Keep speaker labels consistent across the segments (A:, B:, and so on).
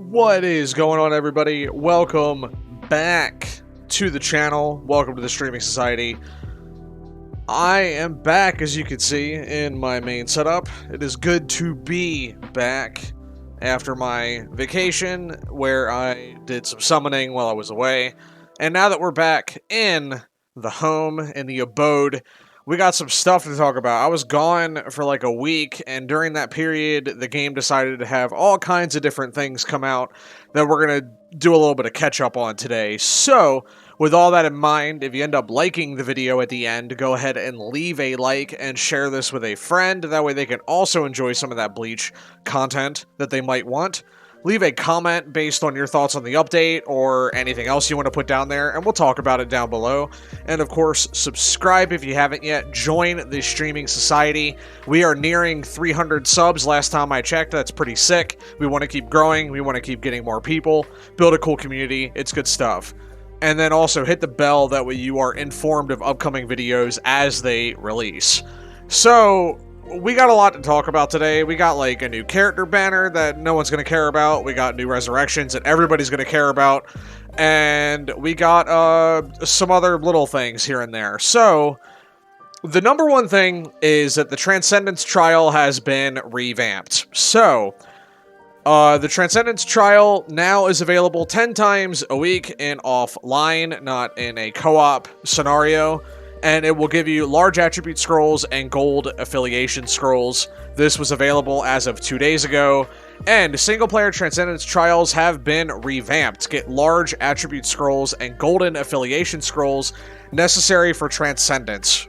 A: What is going on, everybody? Welcome back to the channel. Welcome to the Streaming Society. I am back, as you can see, in my main setup. It is good to be back after my vacation, where I did some summoning while I was away. And now that we're back in the home, in the abode, we got some stuff to talk about. I was gone for like a week, and during that period, the game decided to have all kinds of different things come out that we're going to do a little bit of catch-up on today. So, with all that in mind, if you end up liking the video at the end, go ahead and leave a like and share this with a friend. That way they can also enjoy some of that Bleach content that they might want. Leave a comment based on your thoughts on the update or anything else you want to put down there, and we'll talk about it down below. And of course, subscribe if you haven't yet. Join the Streaming Society. We are nearing 300 subs last time I checked. That's pretty sick. We want to keep growing. We want to keep getting more people. Build a cool community. It's good stuff. And then also hit the bell, that way you are informed of upcoming videos as they release. So, we got a lot to talk about today. We got like a new character banner that no one's going to care about. We got new resurrections that everybody's going to care about. And we got some other little things here and there. So, the number one thing is that the Transcendence trial has been revamped. So, the Transcendence trial now is available 10 times a week in offline, not in a co-op scenario. And it will give you large attribute scrolls and gold affiliation scrolls. This was available as of 2 days ago. And single-player Transcendence trials have been revamped. Get large attribute scrolls and golden affiliation scrolls necessary for Transcendence.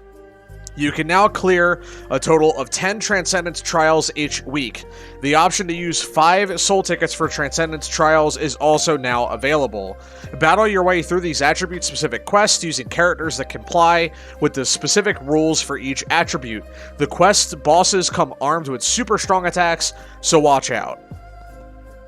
A: You can now clear a total of 10 Transcendence trials each week. The option to use 5 soul tickets for Transcendence trials is also now available. Battle your way through these attribute-specific quests using characters that comply with the specific rules for each attribute. The quest bosses come armed with super strong attacks, so watch out.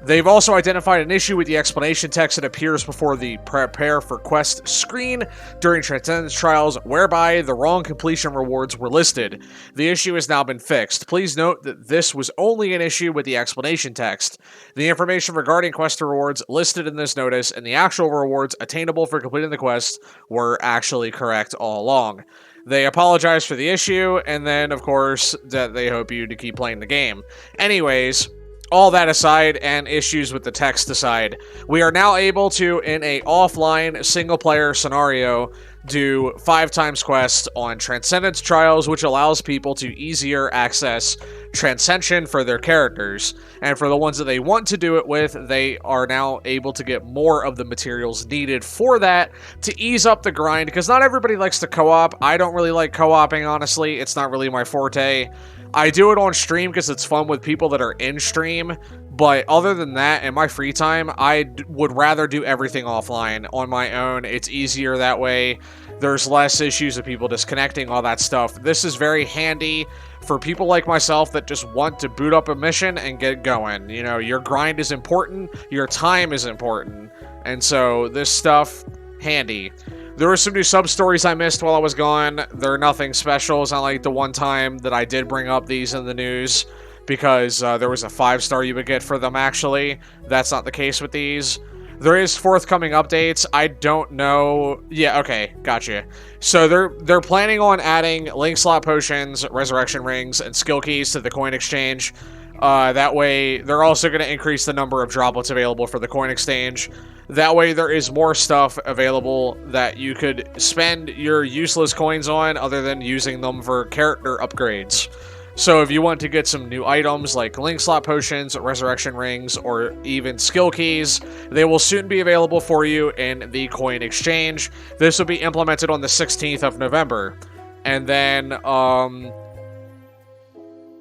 A: They've also identified an issue with the explanation text that appears before the prepare for quest screen during Transcendence trials, whereby the wrong completion rewards were listed. The issue has now been fixed. Please note that this was only an issue with the explanation text. The information regarding quest rewards listed in this notice and the actual rewards attainable for completing the quest were actually correct all along. They apologize for the issue, and then, of course, that they hope you to keep playing the game. Anyways, all that aside, and issues with the text aside, we are now able to, in a offline single-player scenario, do 5 times quests on Transcendence trials, which allows people to easier access Transcension for their characters. And for the ones that they want to do it with, they are now able to get more of the materials needed for that to ease up the grind, because not everybody likes to co-op. I don't really like co-oping, honestly. It's not really my forte. I do it on stream because it's fun with people that are in stream, but other than that, in my free time, I would rather do everything offline on my own. It's easier that way. There's less issues of people disconnecting, all that stuff. This is very handy for people like myself that just want to boot up a mission and get going. You know, your grind is important, your time is important, and so this stuff, handy. There were some new sub-stories I missed while I was gone. They're nothing special. It's not like the one time that I did bring up these in the news, because there was a 5-star you would get for them, actually. That's not the case with these. There is forthcoming updates. I don't know. Yeah, okay, gotcha. So they're planning on adding link slot potions, resurrection rings, and skill keys to the coin exchange. That way, they're also going to increase the number of droplets available for the coin exchange. That way, there is more stuff available that you could spend your useless coins on other than using them for character upgrades. So if you want to get some new items like link slot potions, resurrection rings, or even skill keys, they will soon be available for you in the coin exchange. This will be implemented on the 16th of November. And then,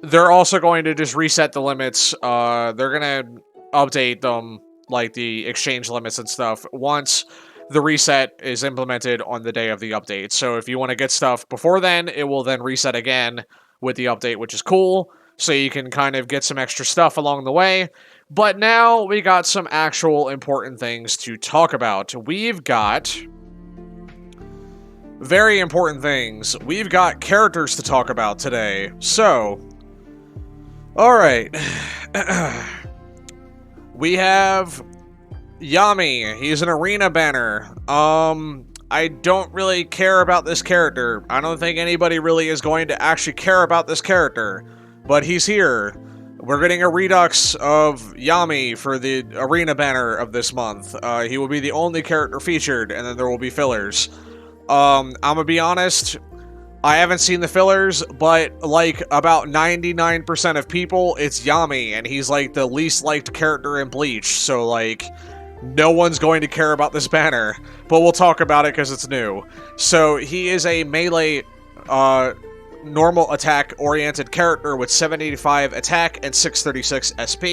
A: they're also going to just reset the limits. They're going to update them, like the exchange limits and stuff, once the reset is implemented on the day of the update. So if you want to get stuff before then, it will then reset again with the update, which is cool. So you can kind of get some extra stuff along the way. But now we got some actual important things to talk about. We've got very important things. We've got characters to talk about today. So, alright. we have YAMMY. He's an arena banner. I don't really care about this character. I don't think anybody really is going to actually care about this character. But he's here. We're getting a redux of YAMMY for the arena banner of this month. He will be the only character featured, and then there will be fillers. I'm gonna be honest, I haven't seen the fillers, but like about 99% of people, it's YAMMY, and he's like the least liked character in Bleach, so like, no one's going to care about this banner, but we'll talk about it because it's new. So he is a melee, normal attack oriented character with 785 attack and 636 SP.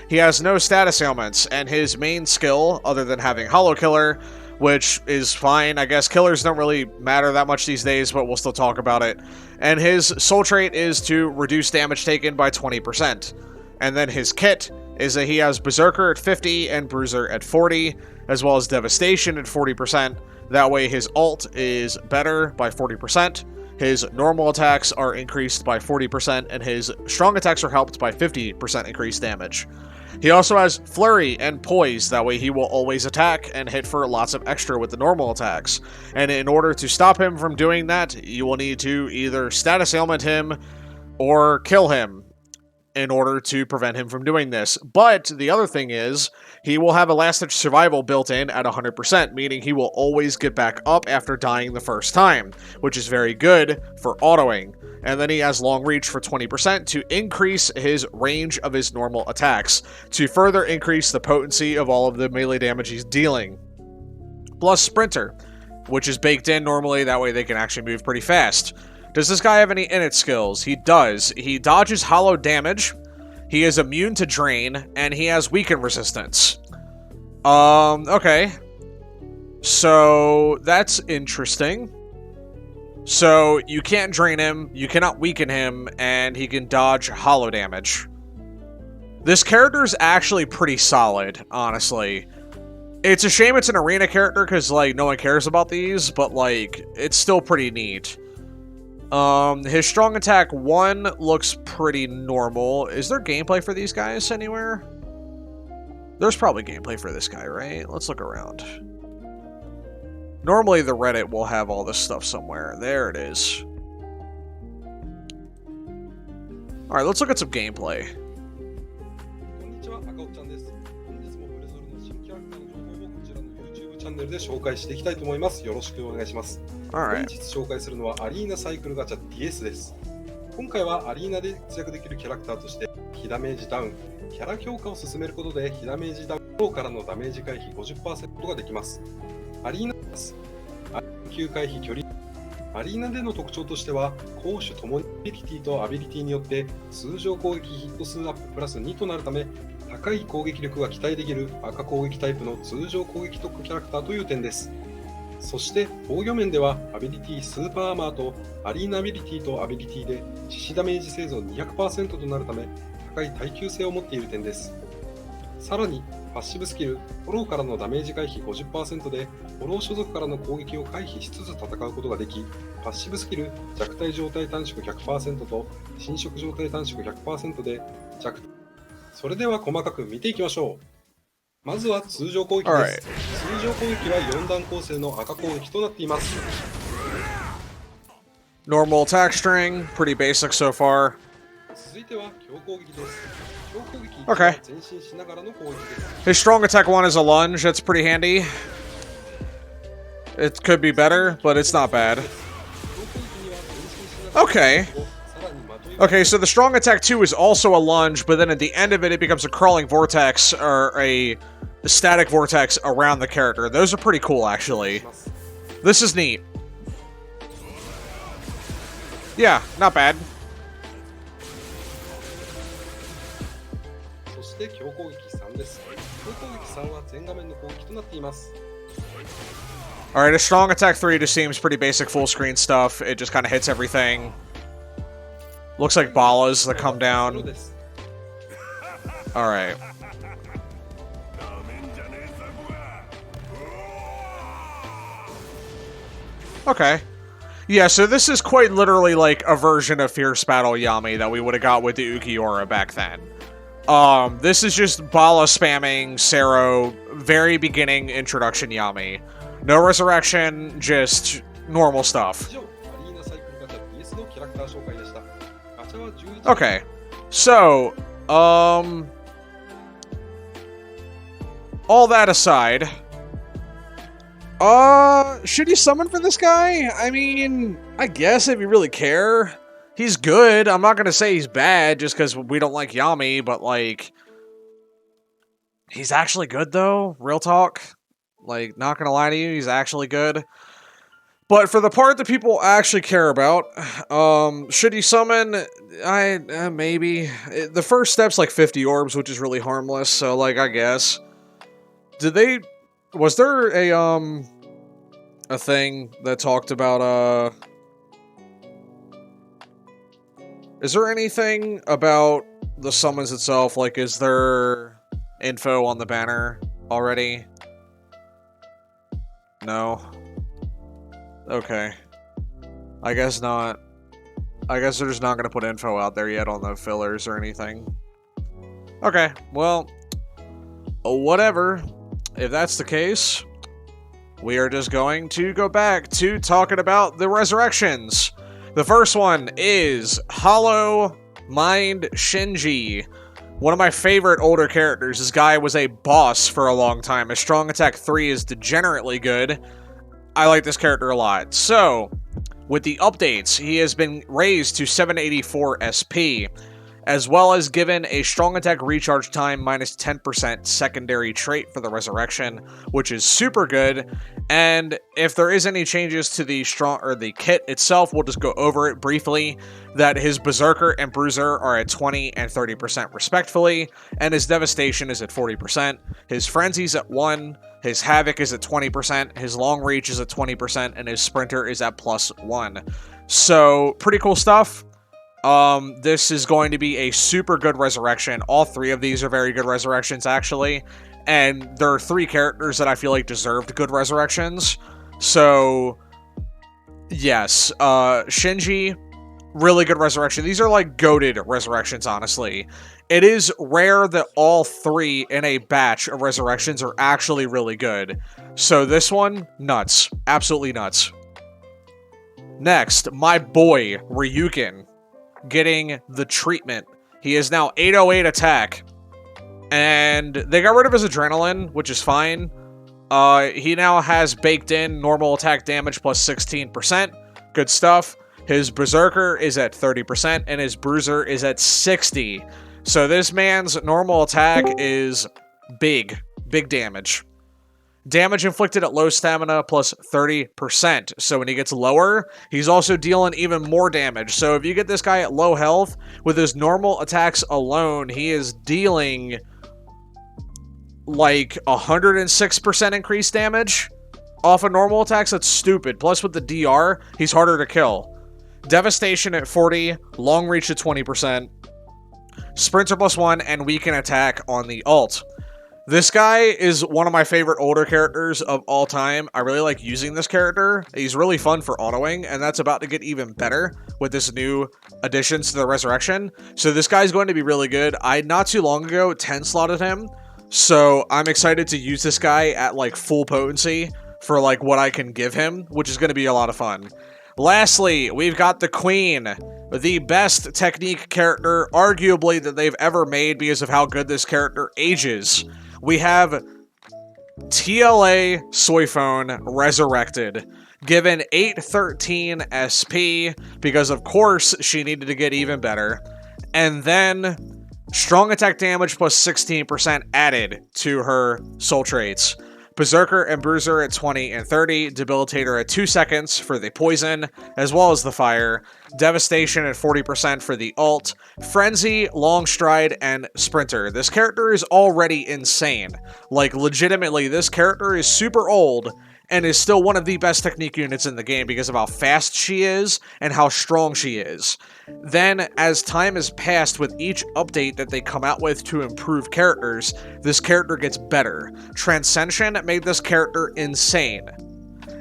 A: He has no status ailments, and his main skill, other than having Hollow Killer, which is fine, I guess killers don't really matter that much these days, but we'll still talk about it. And his soul trait is to reduce damage taken by 20%. And then his kit is that he has Berserker at 50 and Bruiser at 40, as well as Devastation at 40%. That way his ult is better by 40%. His normal attacks are increased by 40%, and his strong attacks are helped by 50% increased damage. He also has Flurry and Poise, that way he will always attack and hit for lots of extra with the normal attacks. And in order to stop him from doing that, you will need to either status ailment him or kill him in order to prevent him from doing this. But the other thing is, he will have Elastic Survival built in at 100%, meaning he will always get back up after dying the first time, which is very good for autoing. And then he has Long Reach for 20% to increase his range of his normal attacks, to further increase the potency of all of the melee damage he's dealing. Plus Sprinter, which is baked in normally, that way they can actually move pretty fast. Does this guy have any init skills? He does. He dodges hollow damage, he is immune to drain, and he has weaken resistance. Okay. So, that's interesting. So, you can't drain him, you cannot weaken him, and he can dodge hollow damage. This character is actually pretty solid, honestly. It's a shame it's an arena character, because, like, no one cares about these, but, like, it's still pretty neat. His strong attack 1 looks pretty normal. Is there gameplay for these guys anywhere? There's probably gameplay for this guy, right? Let's look around. Normally the Reddit will have all this stuff somewhere. There it is. Alright, let's look at some gameplay. Alright.
B: 本日紹介するのはアリーナサイクルガチャ DS です。今回はアリーナで活躍できるキャラクターとして被ダメージダウン、キャラ強化を進めることで被ダメージダウンローからのダメージ回避 50% ができます。アリーナです。級回避距離。アリーナでの特徴としては攻守ともにアビリティとアビリティによって通常攻撃ヒット数アッププラス2となるため、高い攻撃力が期待できる赤攻撃タイプの通常攻撃特化キャラクターという点です。そして防御面ではアビリティスーパーアーマーとアリーナアビリティとアビリティで致死ダメージ生存 200% となるため高い耐久性を持っている点です。さらにパッシブスキルフォローからのダメージ回避 50% でフォロー所属からの攻撃を回避しつつ戦うことができ、パッシブスキル弱体状態短縮 100% と侵食状態短縮 100% で弱。それでは細かく見ていきましょう。まずは通常攻撃です。通常攻撃は4段構成の赤攻撃となっています。
A: Normal attack string, pretty basic so far.
B: 続いては強攻撃です。強攻撃
A: Okay.
B: 前進しながらの攻撃です。
A: His strong attack 1 is a lunge, that's pretty handy. It could be better, but it's not bad. Okay. Okay, so the strong attack 2 is also a lunge, but then at the end of it, it becomes a crawling vortex, or a static vortex around the character. Those are pretty cool, actually. This is neat. Yeah, not bad.
B: そして強攻撃3です。強攻撃3は全画面の攻撃となっています。
A: Alright, a strong attack 3 just seems pretty basic full screen stuff. It just kind of hits everything. Looks like balas that come down. Alright. Okay. Yeah, so this is quite literally like a version of Fierce Battle Yami that we would have got with the Ukiura back then. This is just Bala spamming Sero, very beginning introduction Yami. No resurrection, just normal stuff. Okay, so, all that aside, should you summon for this guy? I mean, I guess if you really care. He's good. I'm not gonna say he's bad just because we don't like Yami, but, like, he's actually good, though. Real talk. Like, not gonna lie to you, he's actually good. But for the part that people actually care about, should you summon? Maybe. The first step's like 50 orbs, which is really harmless, so, like, I guess. Was there a thing that talked about, is there anything about the summons itself? Like, is there info on the banner already? No? Okay. I guess not. I guess they're just not going to put info out there yet on the fillers or anything. Okay, well, whatever. If that's the case, we are just going to go back to talking about the resurrections. The first one is Hollow Mind Shinji. One of my favorite older characters. This guy was a boss for a long time. His strong attack 3 is degenerately good. I like this character a lot. So, with the updates, he has been raised to 784 SP, as well as given a strong attack recharge time minus 10% secondary trait for the resurrection, which is super good. And if there is any changes to the the kit itself, we'll just go over it briefly. That his Berserker and Bruiser are at 20 and 30% respectively, and his Devastation is at 40%. His Frenzy's at 1, his Havoc is at 20%, his Long Reach is at 20%, and his Sprinter is at +1. So, pretty cool stuff. This is going to be a super good resurrection. All 3 of these are very good resurrections, actually. And there are 3 characters that I feel like deserved good resurrections. So, yes. Shinji, really good resurrection. These are like goated resurrections, honestly. It is rare that all 3 in a batch of resurrections are actually really good. So this one, nuts. Absolutely nuts. Next, my boy, Ryukin, getting the treatment. He is now 808 attack. And they got rid of his adrenaline, which is fine. He now has baked in normal attack damage plus 16%. Good stuff. His Berserker is at 30%, and his Bruiser is at 60. So this man's normal attack is big. Big damage. Damage inflicted at low stamina plus 30%. So when he gets lower, he's also dealing even more damage. So if you get this guy at low health, with his normal attacks alone, he is dealing like 106% increased damage off of normal attacks. That's stupid. Plus with the DR, he's harder to kill. Devastation at 40, Long Reach at 20%, Sprinter +1, and Weaken attack on the ult. This guy is one of my favorite older characters of all time. I really like using this character. He's really fun for autoing, and that's about to get even better with this new additions to the Resurrection. So this guy's going to be really good. I, not too long ago, 10 slotted him, so I'm excited to use this guy at, like, full potency for, like, what I can give him, which is going to be a lot of fun. Lastly, we've got the Queen, the best technique character, arguably, that they've ever made because of how good this character ages. We have TLA Soyphone resurrected, given 813 SP, because of course she needed to get even better, and then strong attack damage plus 16% added to her soul traits. Berserker and Bruiser at 20 and 30, Debilitator at 2 seconds for the poison, as well as the fire, Devastation at 40% for the ult, Frenzy, Long Stride, and Sprinter. This character is already insane. Like, legitimately, this character is super old, and is still one of the best technique units in the game because of how fast she is and how strong she is. Then, as time has passed with each update that they come out with to improve characters, this character gets better. Transcension made this character insane.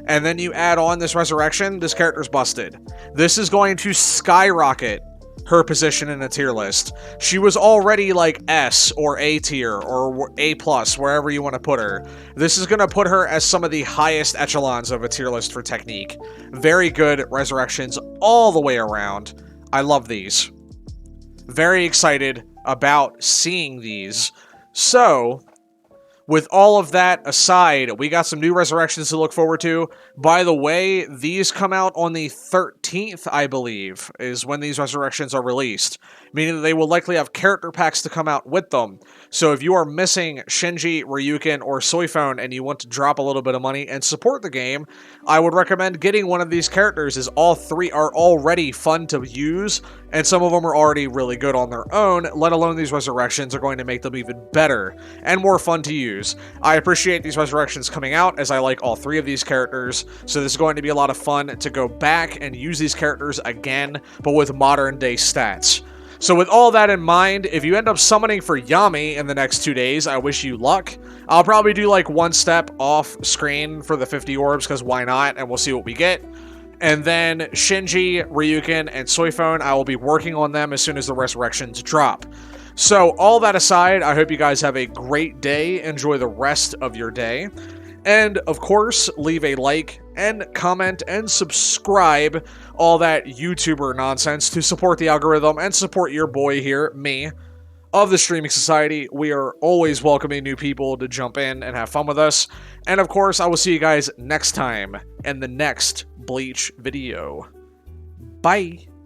A: And then you add on this resurrection, this character's busted. This is going to skyrocket her position in a tier list. She was already like S or A tier or A plus, wherever you want to put her. This is going to put her as some of the highest echelons of a tier list for technique. Very good resurrections all the way around. I love these. Very excited about seeing these. So, with all of that aside, we got some new resurrections to look forward to. By the way, these come out on the 13th, I believe, is when these resurrections are released. Meaning that they will likely have character packs to come out with them. So if you are missing Shinji, Ryukin, or Soifone and you want to drop a little bit of money and support the game, I would recommend getting one of these characters, as all three are already fun to use, and some of them are already really good on their own, let alone these resurrections are going to make them even better and more fun to use. I appreciate these resurrections coming out, as I like all three of these characters, so this is going to be a lot of fun to go back and use these characters again, but with modern day stats. So with all that in mind, if you end up summoning for YAMMY in the next 2 days, I wish you luck. I'll probably do like one step off screen for the 50 orbs, because why not, and we'll see what we get. And then Shinji, Ryukin, and Soifone, I will be working on them as soon as the resurrections drop. So all that aside, I hope you guys have a great day. Enjoy the rest of your day. And, of course, leave a like and comment and subscribe, all that YouTuber nonsense, to support the algorithm and support your boy here, me, of the Streaming Society. We are always welcoming new people to jump in and have fun with us. And, of course, I will see you guys next time in the next Bleach video. Bye!